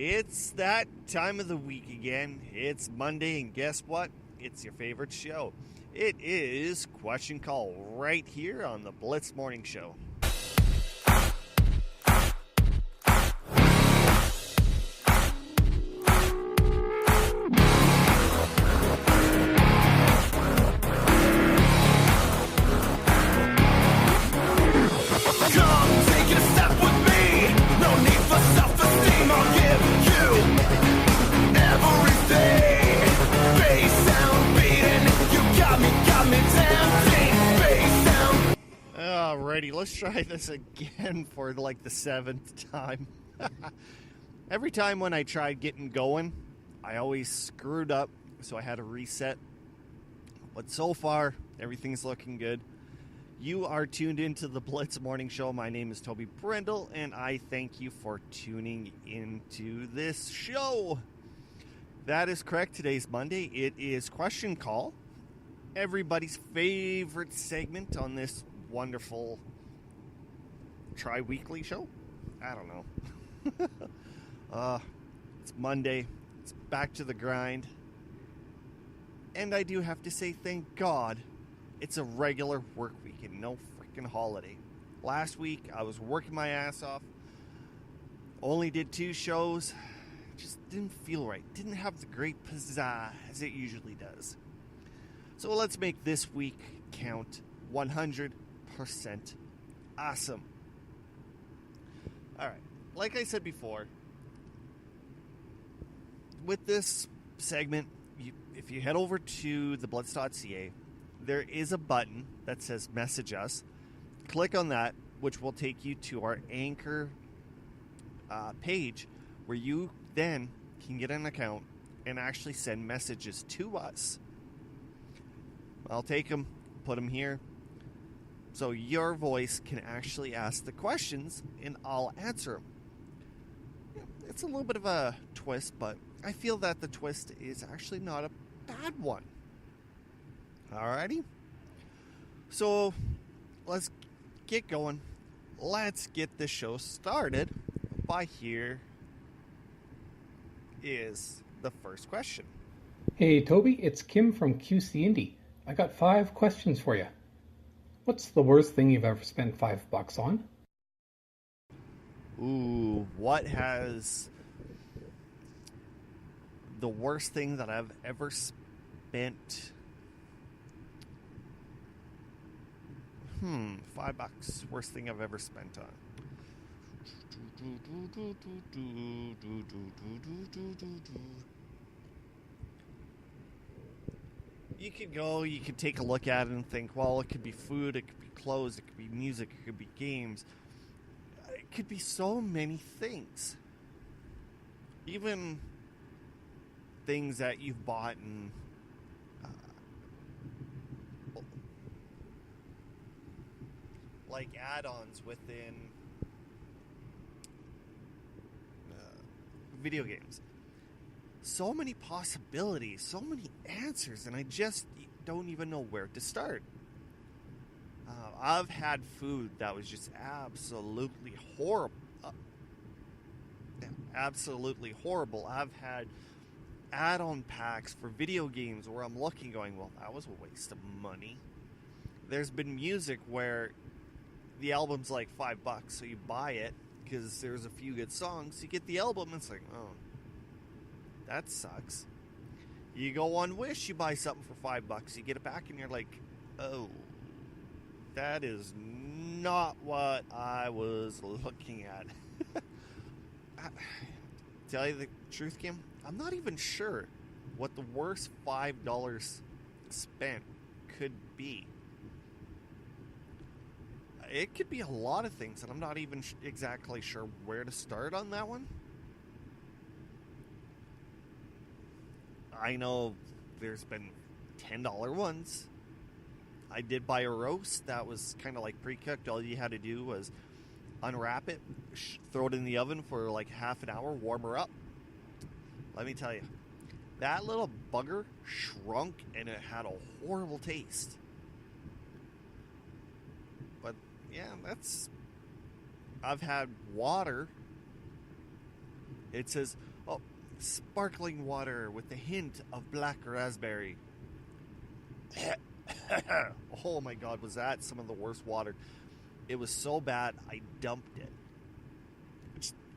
It's that time of the week again. It's Monday, and guess what? It's your favorite show. It is Question Call right here on the Blitz Morning Show. Alrighty, let's try this again for like the 7th time. Every time when I tried getting going, I always screwed up, so I had to reset. But so far, everything's looking good. You are tuned into the Blitz Morning Show. My name is Toby Brendel, and I thank you for tuning into this show. That is correct. Today's Monday. It is Question Call, everybody's favorite segment on this wonderful tri-weekly show. I don't know. It's Monday. It's back to the grind. And I do have to say, thank God, it's a regular work week and no freaking holiday. Last week, I was working my ass off. Only did 2 shows. Just didn't feel right. Didn't have the great pizzazz as it usually does. So let's make this week count 100% awesome. Alright, like I said before, with this segment, if you head over to theblitz.ca, there is a button that says message us. Click on that, which will take you to our Anchor page, where you then can get an account and actually send messages to us. I'll take them, put them here, so your voice can actually ask the questions and I'll answer them. It's a little bit of a twist, but I feel that the twist is actually not a bad one. Alrighty? So, let's get going. Let's get the show started by here is the first question. Hey Toby, it's Kim from QC Indie. I got 5 questions for you. What's the worst thing you've ever spent $5 on? Ooh, what has the worst thing that I've ever spent? $5. Worst thing I've ever spent on. You could take a look at it and think, well, it could be food, it could be clothes, it could be music, it could be games. It could be so many things. Even things that you've bought and like add-ons within video games. So many possibilities, so many answers, and I just don't even know where to start. I've had food that was just absolutely horrible. Absolutely horrible. I've had add-on packs for video games where I'm looking going, well, that was a waste of money. There's been music where the album's like $5, so you buy it because there's a few good songs. You get the album, and it's like, oh, that sucks. You go on Wish, you buy something for $5, you get it back, and you're like, oh, that is not what I was looking at. Tell you the truth, Kim, I'm not even sure what the worst $5 spent could be. It could be a lot of things, and I'm not even exactly sure where to start on that one. I know there's been $10 ones. I did buy a roast that was kind of like pre-cooked. All you had to do was unwrap it, throw it in the oven for like half an hour, warm her up. Let me tell you, that little bugger shrunk and it had a horrible taste. But yeah, I've had water. It says Oh, sparkling water with a hint of black raspberry. Oh my god, was that some of the worst water? It was so bad, I dumped it.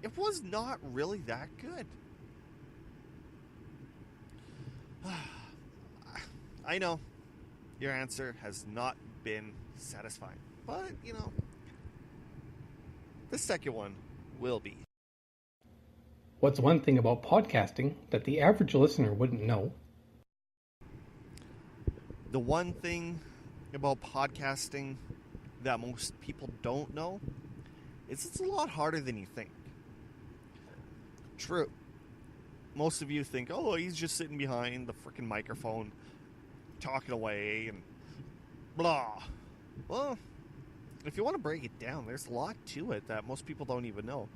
It was not really that good. I know your answer has not been satisfying, but the second one will be. What's one thing about podcasting that the average listener wouldn't know? The one thing about podcasting that most people don't know is it's a lot harder than you think. True. Most of you think, oh, he's just sitting behind the freaking microphone talking away and blah. Well, if you want to break it down, there's a lot to it that most people don't even know.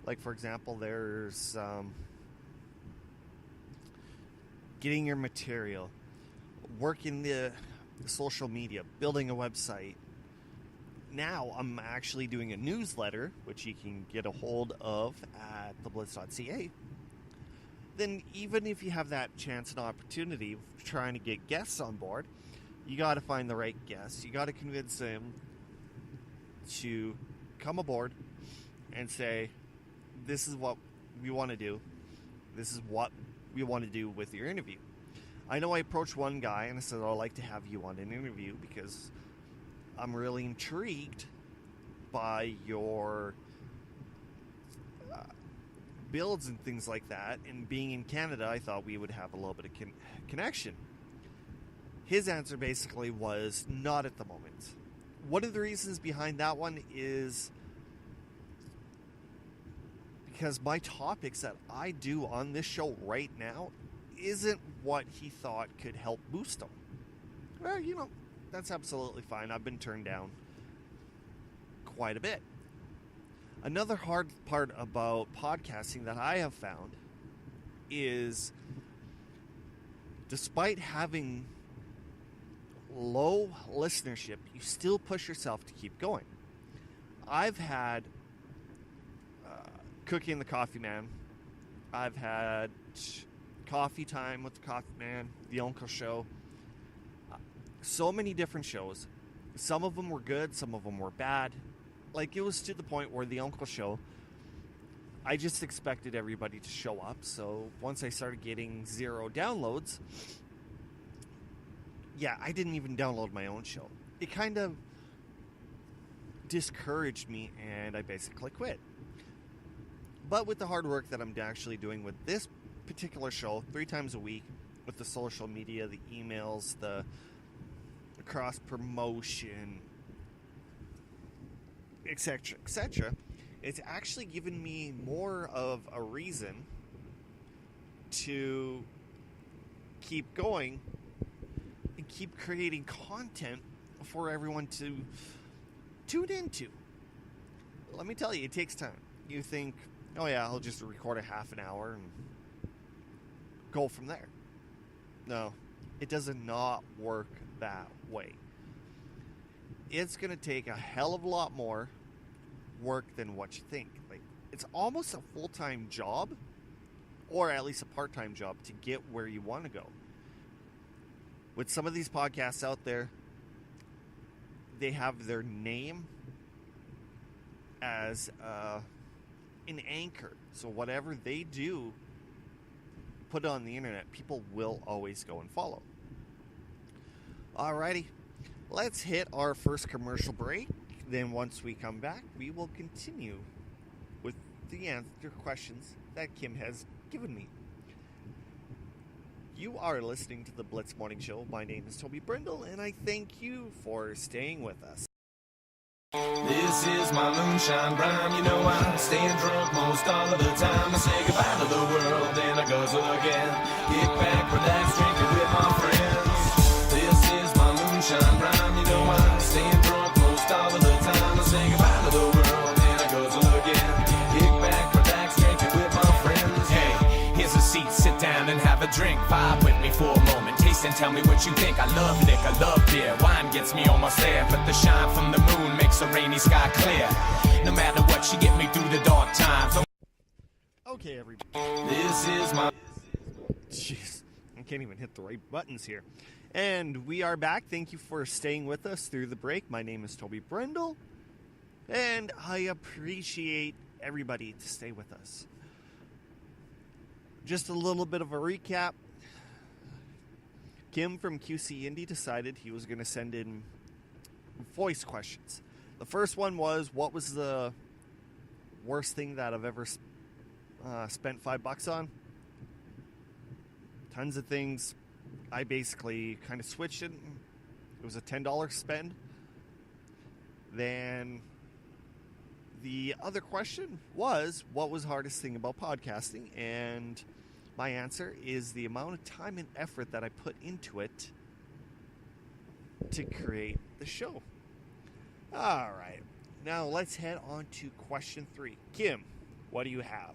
Like, for example, there's getting your material, working the social media, building a website. Now I'm actually doing a newsletter, which you can get a hold of at theblitz.ca. Then even if you have that chance and opportunity of trying to get guests on board, you got to find the right guests. You got to convince them to come aboard and say, this is what we want to do. This is what we want to do with your interview. I know I approached one guy and I said, I'd like to have you on an interview because I'm really intrigued by your builds and things like that. And being in Canada, I thought we would have a little bit of connection. His answer basically was not at the moment. One of the reasons behind that one is because my topics that I do on this show right now isn't what he thought could help boost him. Well, that's absolutely fine. I've been turned down quite a bit. Another hard part about podcasting that I have found is despite having low listenership, you still push yourself to keep going. I've had Cooking the Coffee Man. I've had Coffee Time with the Coffee Man, The Uncle Show. So many different shows. Some of them were good, some of them were bad. Like, it was to the point where The Uncle Show, I just expected everybody to show up. So once I started getting 0 downloads, I didn't even download my own show. It kind of discouraged me, and I basically quit. But with the hard work that I'm actually doing with this particular show, 3 times a week, with the social media, the emails, the cross promotion, etc., it's actually given me more of a reason to keep going and keep creating content for everyone to tune into. Let me tell you, it takes time. You think, oh yeah, I'll just record a half an hour and go from there. No, it does not work that way. It's going to take a hell of a lot more work than what you think. Like, it's almost a full-time job, or at least a part-time job, to get where you want to go. With some of these podcasts out there, they have their name as an anchor. So whatever they do, put it on the internet, people will always go and follow. Alrighty, let's hit our first commercial break. Then once we come back, we will continue with the answer questions that Kim has given me. You are listening to the Blitz Morning Show. My name is Toby Brindle, and I thank you for staying with us. This is my moonshine rhyme. You know I'm staying drunk most all of the time. I say goodbye to the world, then I guzzle again. Kick back, relax, drinking with my friends. This is my moonshine rhyme. You know I'm staying drunk most all of the time. I say goodbye to the world, then I guzzle again. Kick back, relax, drinking with my friends. Hey, here's a seat, sit down and have a drink. Vibe with me for a moment. Taste and tell me what you think. I love liquor, love beer. Wine gets me almost there, but the shine from the moon makes a rainy sky clear. No matter what, she get me through the dark times. Okay, everybody. This is my Jeez, I can't even hit the right buttons here. And we are back. Thank you for staying with us through the break. My name is Toby Brindle, and I appreciate everybody to stay with us. Just a little bit of a recap. Kim from QC Indie decided he was going to send in voice questions. The first one was, what was the worst thing that I've ever spent $5 on? Tons of things. I basically kind of switched it. It was a $10 spend. Then the other question was, what was the hardest thing about podcasting? And my answer is the amount of time and effort that I put into it to create the show. All right. Now let's head on to question 3. Kim, what do you have?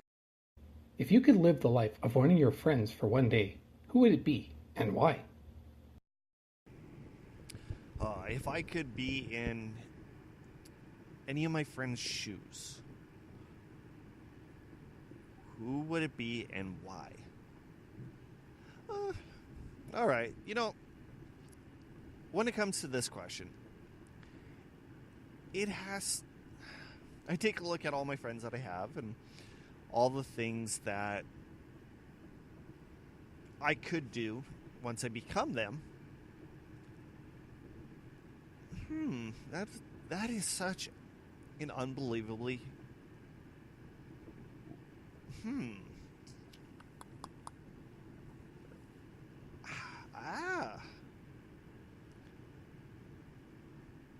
If you could live the life of one of your friends for one day, who would it be and why? If I could be in any of my friends' shoes, who would it be and why? All right. You know, when it comes to this question, I take a look at all my friends that I have and all the things that I could do once I become them. That is such an unbelievably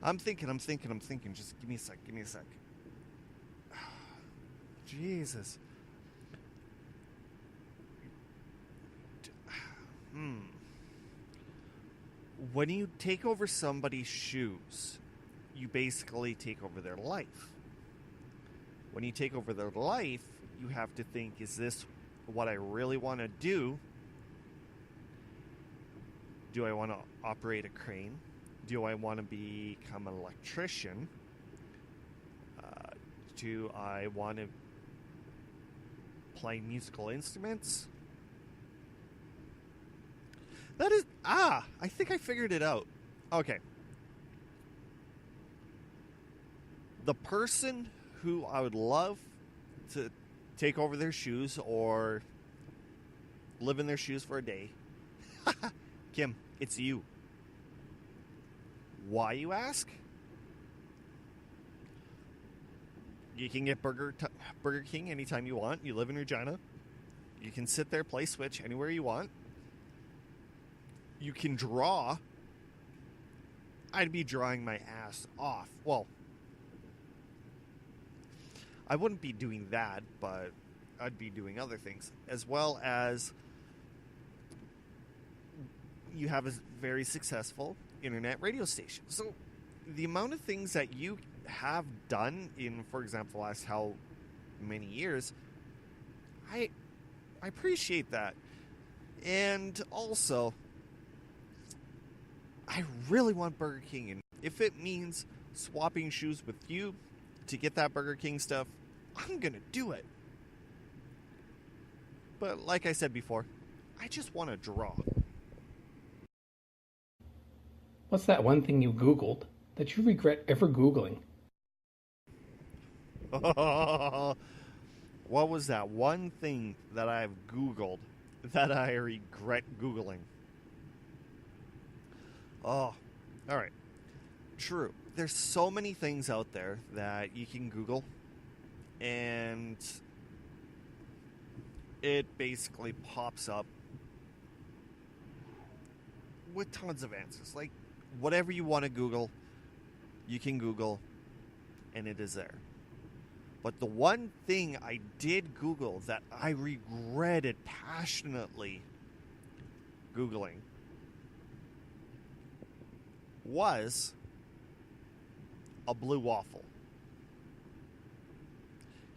I'm thinking. Just give me a sec. Jesus. When you take over somebody's shoes, you basically take over their life. When you take over their life, you have to think, is this what I really want to do? Do I want to operate a crane? Do I want to become an electrician? Do I want to play musical instruments? I think I figured it out. Okay. The person who I would love to take over their shoes or live in their shoes for a day. Kim, it's you. Why, you ask? You can get Burger King anytime you want. You live in Regina. You can sit there, play Switch anywhere you want. You can draw. I'd be drawing my ass off. Well, I wouldn't be doing that, but I'd be doing other things. As well as you have a very successful internet radio station. So the amount of things that you have done in, for example, last how many years, I appreciate that. And also, I really want Burger King, and if it means swapping shoes with you to get that Burger King stuff, I'm gonna do it. But like I said before, I just want to draw. What's that one thing you Googled that you regret ever Googling? What was that one thing that I've Googled that I regret Googling? Oh, all right. True. There's so many things out there that you can Google, and it basically pops up with tons of answers. Like, whatever you want to Google, you can Google, and it is there. But the one thing I did Google that I regretted passionately Googling was a blue waffle.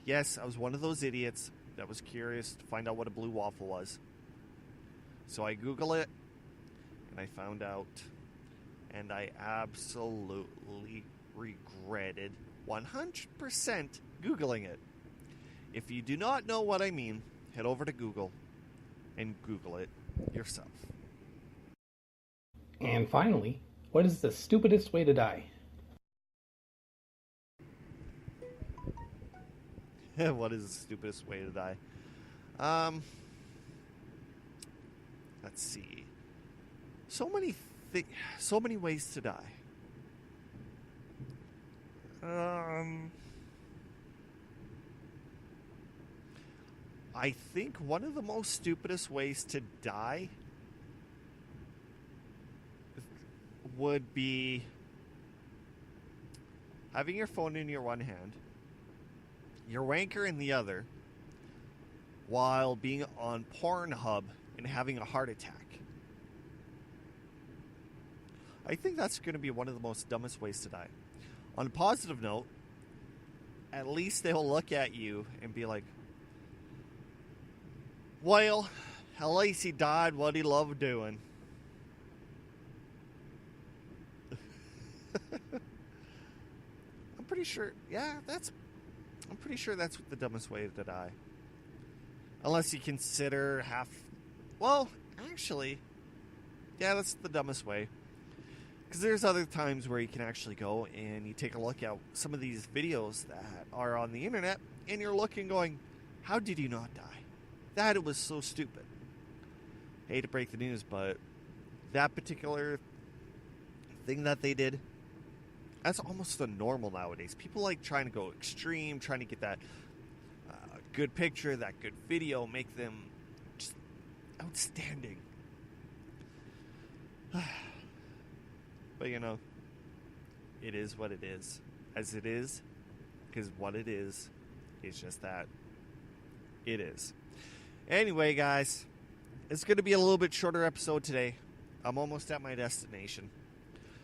Yes, I was one of those idiots that was curious to find out what a blue waffle was. So I Googled it, and I found out, and I absolutely regretted 100% Googling it. If you do not know what I mean, head over to Google and Google it yourself. And finally, what is the stupidest way to die? What is the stupidest way to die? Let's see. So many ways to die. I think one of the most stupidest ways to die would be having your phone in your one hand, your wanker in the other, while being on Pornhub and having a heart attack. I think that's going to be one of the most dumbest ways to die. On a positive note, at least they'll look at you and be like, well, at least he died what he loved doing. I'm pretty sure that's the dumbest way to die. Unless you consider actually, that's the dumbest way. Because there's other times where you can actually go and you take a look at some of these videos that are on the internet and you're looking going, how did you not die? That was so stupid. I hate to break the news, but that particular thing that they did, that's almost the normal nowadays. People like trying to go extreme, trying to get that good picture, that good video, make them just outstanding. But it is what it is. As it is, because what it is just that. It is. Anyway, guys, it's going to be a little bit shorter episode today. I'm almost at my destination.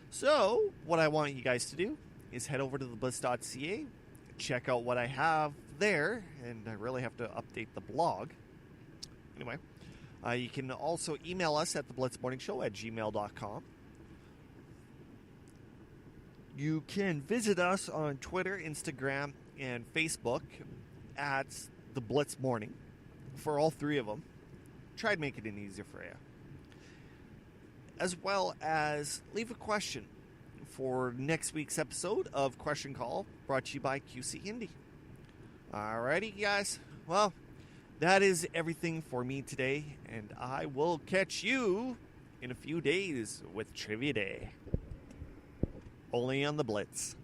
So, what I want you guys to do is head over to theblitz.ca, check out what I have there, and I really have to update the blog. Anyway, you can also email us at theblitzmorningshow@gmail.com. You can visit us on Twitter, Instagram, and Facebook at The Blitz Morning for all three of them. Tried making it easier for you. As well as leave a question for next week's episode of Question Call, brought to you by QC Indy. Alrighty, guys. Well, that is everything for me today, and I will catch you in a few days with Trivia Day. Only on the Blitz.